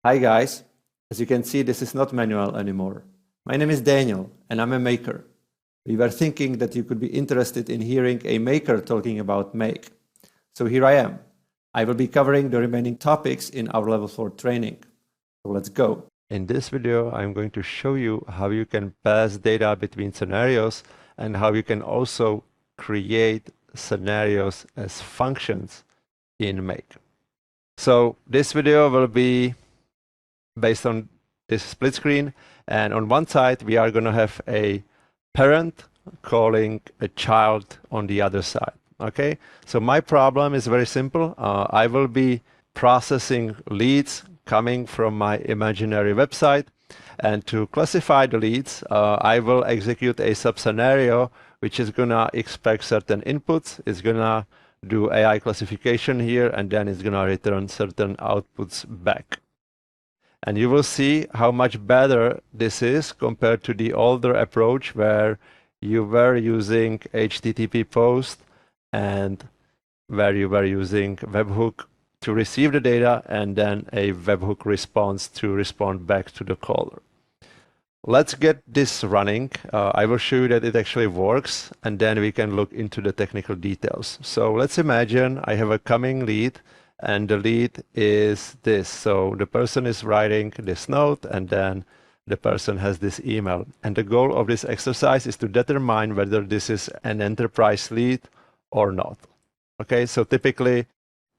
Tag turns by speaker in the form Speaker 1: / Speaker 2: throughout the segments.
Speaker 1: Hi guys, as you can see this is not manual anymore. My name is Daniel and I'm a maker. We were thinking that you could be interested in hearing a maker talking about make. So here I am. I will be covering the remaining topics in our level 4 training. So let's go.
Speaker 2: In this video, I'm going to show you how you can pass data between scenarios and how you can also create scenarios as functions in make. So this video will be based on this split screen, and on one side we are going to have a parent calling a child on the other side. Okay, so my problem is very simple. I will be processing leads coming from my imaginary website, and to classify the leads, I will execute a subscenario which is gonna expect certain inputs. It's gonna do AI classification here, and then it's gonna return certain outputs back. And you will see how much better this is compared to the older approach where you were using HTTP post and where you were using webhook to receive the data and then a webhook response to respond back to the caller. Let's get this running. I will show you that it actually works, and then we can look into the technical details. So let's imagine I have a coming lead, and the lead is this. So the person is writing this note, and then the person has this email. And the goal of this exercise is to determine whether this is an enterprise lead or not. Okay, so typically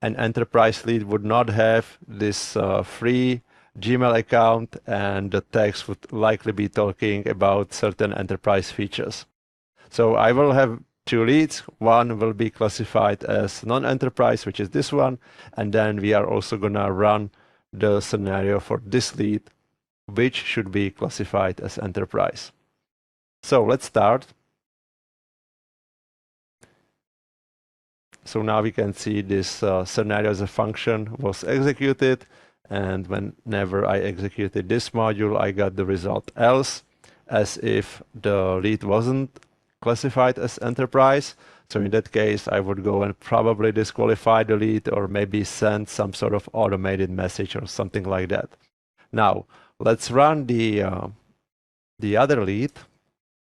Speaker 2: an enterprise lead would not have this free Gmail account, and the text would likely be talking about certain enterprise features. So I will have two leads. One will be classified as non-enterprise, which is this one, and then we are also gonna run the scenario for this lead, which should be classified as enterprise. So let's start. So now we can see this scenario as a function was executed, and whenever I executed this module, I got the result else, as if the lead wasn't classified as enterprise. So in that case, I would go and probably disqualify the lead or maybe send some sort of automated message or something like that. Now, let's run the other lead,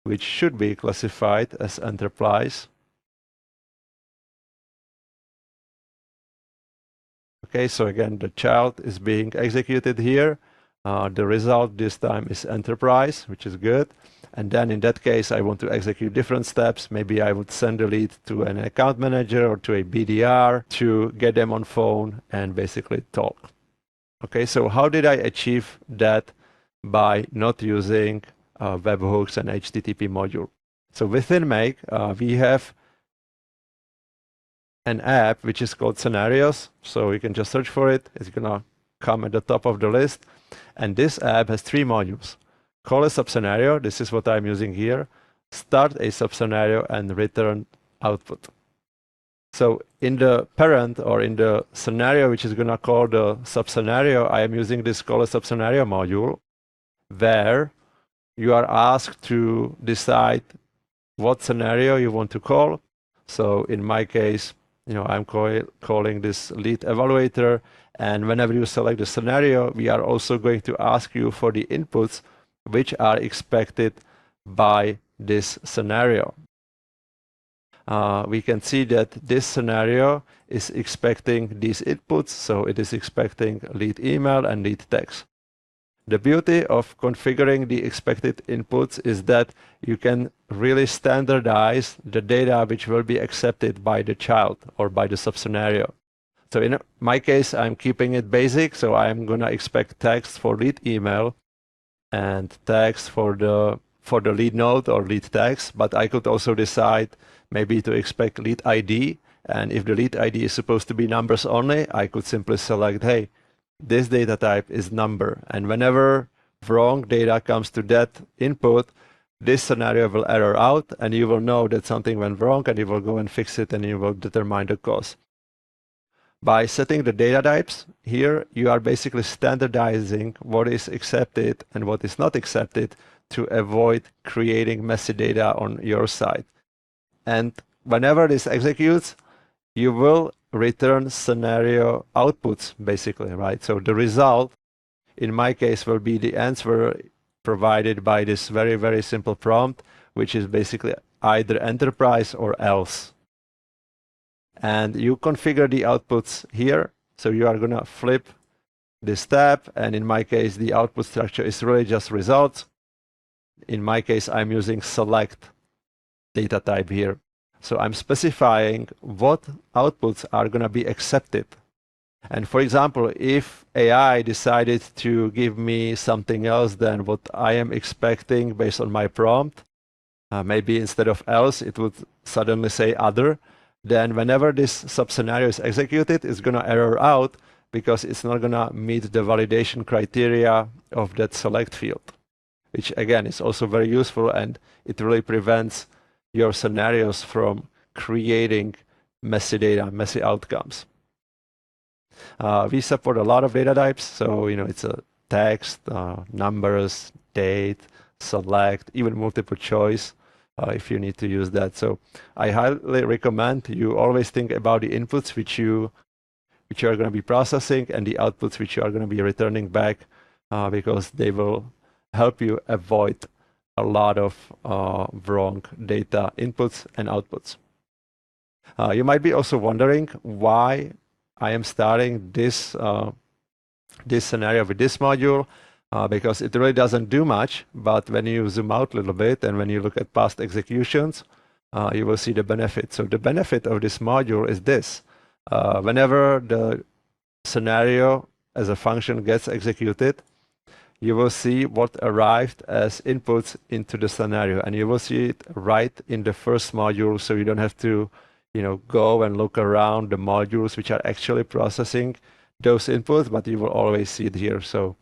Speaker 2: which should be classified as enterprise. Okay, so again, the child is being executed here. The result this time is enterprise, which is good. And then in that case, I want to execute different steps. Maybe I would send the lead to an account manager or to a BDR to get them on phone and basically talk. Okay, so how did I achieve that by not using webhooks and HTTP module? So within Make, we have an app which is called Scenarios. So you can just search for it. It's gonna come at the top of the list. And this app has three modules. Call a subscenario. This is what I'm using here. Start a subscenario and return output. So in the parent or in the scenario, which is gonna call the subscenario, I am using this call a subscenario module, where you are asked to decide what scenario you want to call. So in my case, I'm calling this lead evaluator, and whenever you select the scenario, we are also going to ask you for the inputs which are expected by this scenario. We can see that this scenario is expecting these inputs, so it is expecting lead email and lead text. The beauty of configuring the expected inputs is that you can really standardize the data which will be accepted by the child or by the subscenario. So in my case, I'm keeping it basic, so I'm gonna expect text for lead email and text for the lead note or lead text, but I could also decide maybe to expect lead ID, and if the lead ID is supposed to be numbers only, I could simply select, hey, this data type is number, and whenever wrong data comes to that input, this scenario will error out, and you will know that something went wrong, and you will go and fix it, and you will determine the cause. By setting the data types here, you are basically standardizing what is accepted and what is not accepted to avoid creating messy data on your side. And whenever this executes, you will return scenario outputs, basically, right? So the result in my case, will be the answer provided by this very, very simple prompt, which is basically either enterprise or else. And you configure the outputs here. So you are going to flip this tab. And in my case, the output structure is really just results. In my case, I'm using select data type here. So I'm specifying what outputs are going to be accepted. And for example, if AI decided to give me something else than what I am expecting based on my prompt, maybe instead of else, it would suddenly say other, then whenever this subscenario is executed, it's going to error out because it's not going to meet the validation criteria of that select field, which again is also very useful, and it really prevents your scenarios from creating messy data, messy outcomes. We support a lot of data types, so it's a text, numbers, date, select, even multiple choice if you need to use that. So I highly recommend you always think about the inputs which you are going to be processing and the outputs which you are going to be returning back, because they will help you avoid a lot of wrong data inputs and outputs. You might be also wondering why I am starting this scenario with this module, because it really doesn't do much, but when you zoom out a little bit and when you look at past executions, you will see the benefit. So the benefit of this module is this. Whenever the scenario as a function gets executed, you will see what arrived as inputs into the scenario, and you will see it right in the first module, so you don't have to go and look around the modules which are actually processing those inputs, but you will always see it here. So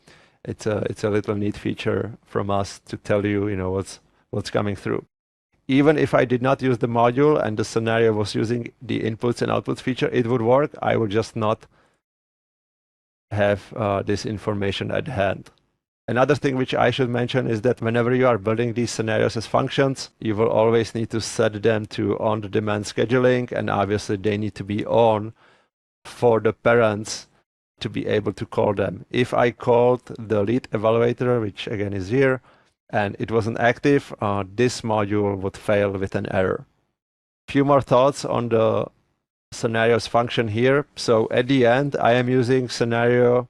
Speaker 2: it's a little neat feature from us to tell you, what's coming through. Even if I did not use the module and the scenario was using the inputs and outputs feature, it would work. I would just not have this information at hand. Another thing which I should mention is that whenever you are building these scenarios as functions, you will always need to set them to on-demand scheduling, and obviously they need to be on for the parents to be able to call them. If I called the lead evaluator, which again is here, and it wasn't active, this module would fail with an error. Few more thoughts on the scenarios function here. So at the end, I am using scenario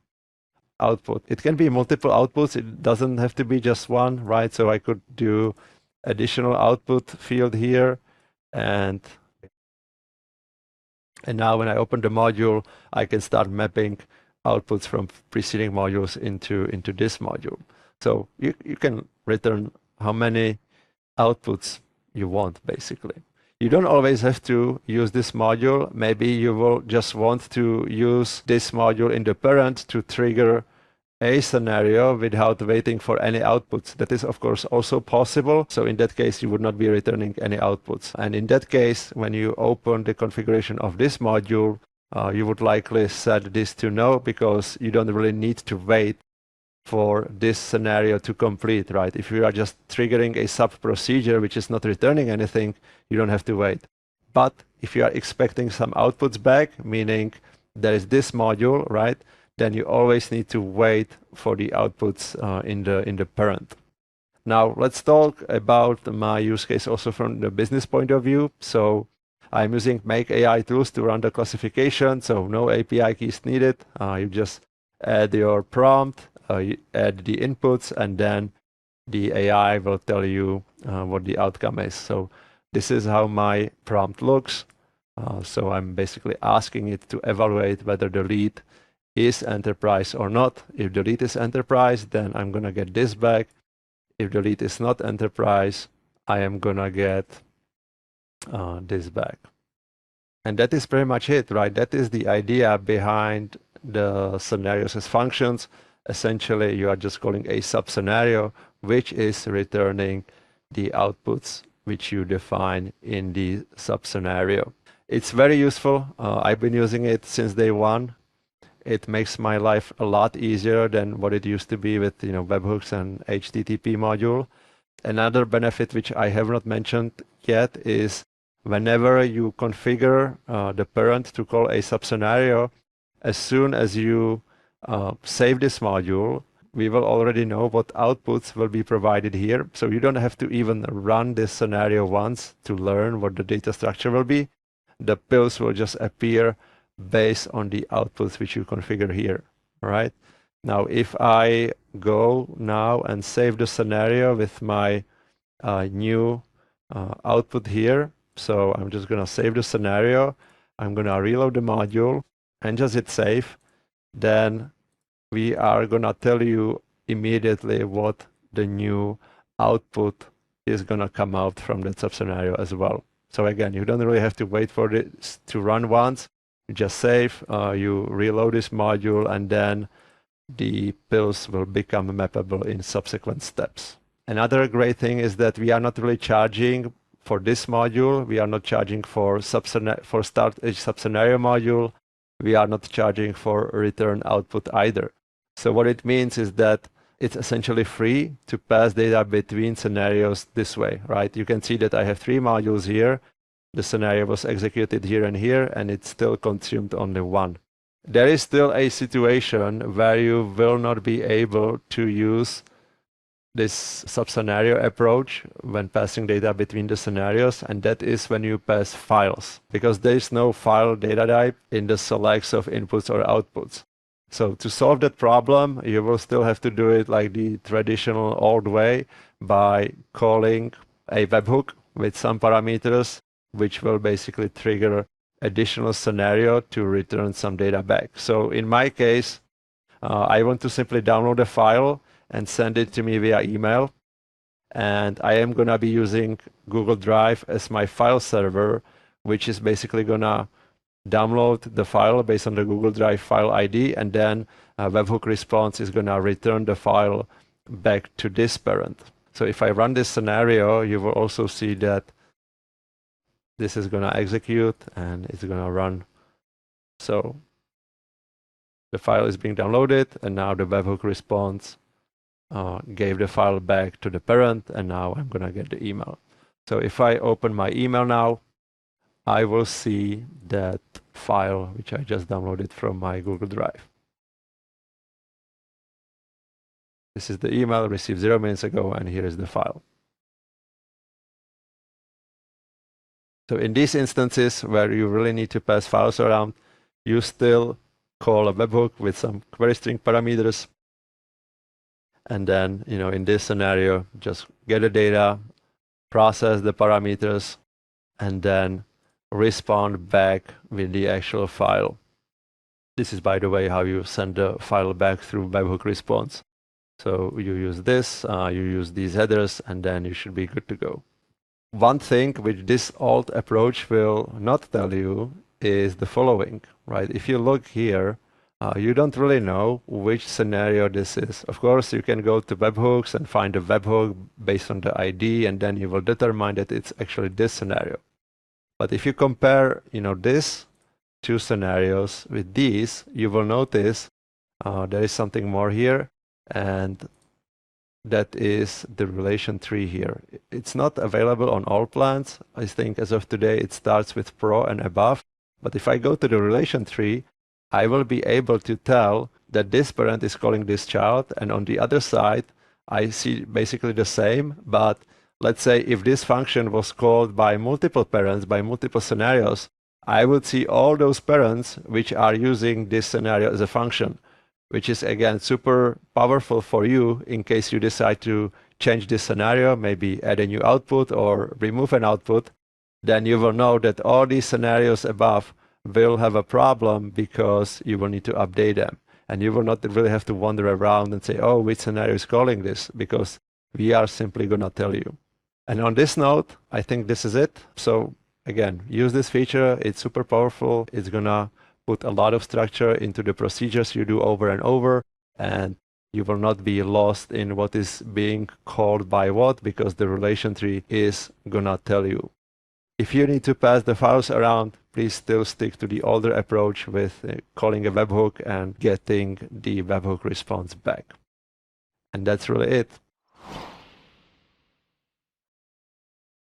Speaker 2: output. It can be multiple outputs. It doesn't have to be just one, right? So I could do additional output field here, and now when I open the module, I can start mapping outputs from preceding modules into this module. So you can return how many outputs you want, basically. You don't always have to use this module. Maybe you will just want to use this module in the parent to trigger a scenario without waiting for any outputs. That is, of course, also possible. So in that case, you would not be returning any outputs. And in that case, when you open the configuration of this module, you would likely set this to no, because you don't really need to wait for this scenario to complete, right? If you are just triggering a sub procedure which is not returning anything, you don't have to wait. But if you are expecting some outputs back, meaning there is this module, right, then you always need to wait for the outputs in the parent. Now let's talk about my use case also from the business point of view. So I'm using Make AI tools to run the classification, so no API keys needed. You just add your prompt, you add the inputs, and then the AI will tell you what the outcome is. So this is how my prompt looks. So I'm basically asking it to evaluate whether the lead is enterprise or not. If the lead is enterprise, then I'm gonna get this back. If the lead is not enterprise, I am gonna get this back. And that is pretty much it, right? That is the idea behind the scenarios as functions. Essentially, you are just calling a subscenario, which is returning the outputs which you define in the subscenario. It's very useful. I've been using it since day one. It makes my life a lot easier than what it used to be with webhooks and HTTP module. Another benefit which I have not mentioned yet is whenever you configure the parent to call a subscenario, as soon as you save this module, we will already know what outputs will be provided here. So you don't have to even run this scenario once to learn what the data structure will be. The pills will just appear based on the outputs which you configure here. All right. Now, if I go now and save the scenario with my new output here, so I'm just going to save the scenario. I'm going to reload the module and just hit save. Then we are going to tell you immediately what the new output is going to come out from that subscenario as well. So again, you don't really have to wait for this to run once. You just save, you reload this module, and then the pills will become mappable in subsequent steps. Another great thing is that we are not really charging for this module. We are not charging for start a subscenario module. We are not charging for return output either. So what it means is that it's essentially free to pass data between scenarios this way, right? You can see that I have 3 modules here. The scenario was executed here, and it still consumed only 1. There is still a situation where you will not be able to use this subscenario approach when passing data between the scenarios, and that is when you pass files, because there is no file data type in the selects of inputs or outputs. So to solve that problem, you will still have to do it like the traditional old way by calling a webhook with some parameters, which will basically trigger additional scenario to return some data back. So in my case, I want to simply download a file and send it to me via email. And I am going to be using Google Drive as my file server, which is basically going to download the file based on the Google Drive file ID, and then webhook response is going to return the file back to this parent. So if I run this scenario, you will also see that this is going to execute and it's going to run. So the file is being downloaded, and now the webhook response gave the file back to the parent, and now I'm going to get the email. So if I open my email now, I will see that file which I just downloaded from my Google Drive. This is the email received 0 minutes ago, and here is the file. So in these instances where you really need to pass files around, you still call a webhook with some query string parameters. And then, in this scenario, just get the data, process the parameters, and then respond back with the actual file. This is, by the way, how you send the file back through webhook response. So you use this, you use these headers, and then you should be good to go. One thing which this old approach will not tell you is the following, right? If you look here, you don't really know which scenario this is. Of course, you can go to webhooks and find a webhook based on the ID, and then you will determine that it's actually this scenario. But if you compare, this 2 scenarios with these, you will notice there is something more here, and that is the relation tree here. It's not available on all plans. I think as of today, it starts with Pro and above. But if I go to the relation tree, I will be able to tell that this parent is calling this child, and on the other side, I see basically the same, but let's say if this function was called by multiple parents, by multiple scenarios, I would see all those parents which are using this scenario as a function, which is again super powerful for you in case you decide to change this scenario, maybe add a new output or remove an output. Then you will know that all these scenarios above will have a problem because you will need to update them. And you will not really have to wander around and say, oh, which scenario is calling this? Because we are simply going to tell you. And on this note, I think this is it. So again, use this feature. It's super powerful. It's going to put a lot of structure into the procedures you do over and over. And you will not be lost in what is being called by what, because the relation tree is going to tell you. If you need to pass the files around, please still stick to the older approach with calling a webhook and getting the webhook response back. And that's really it.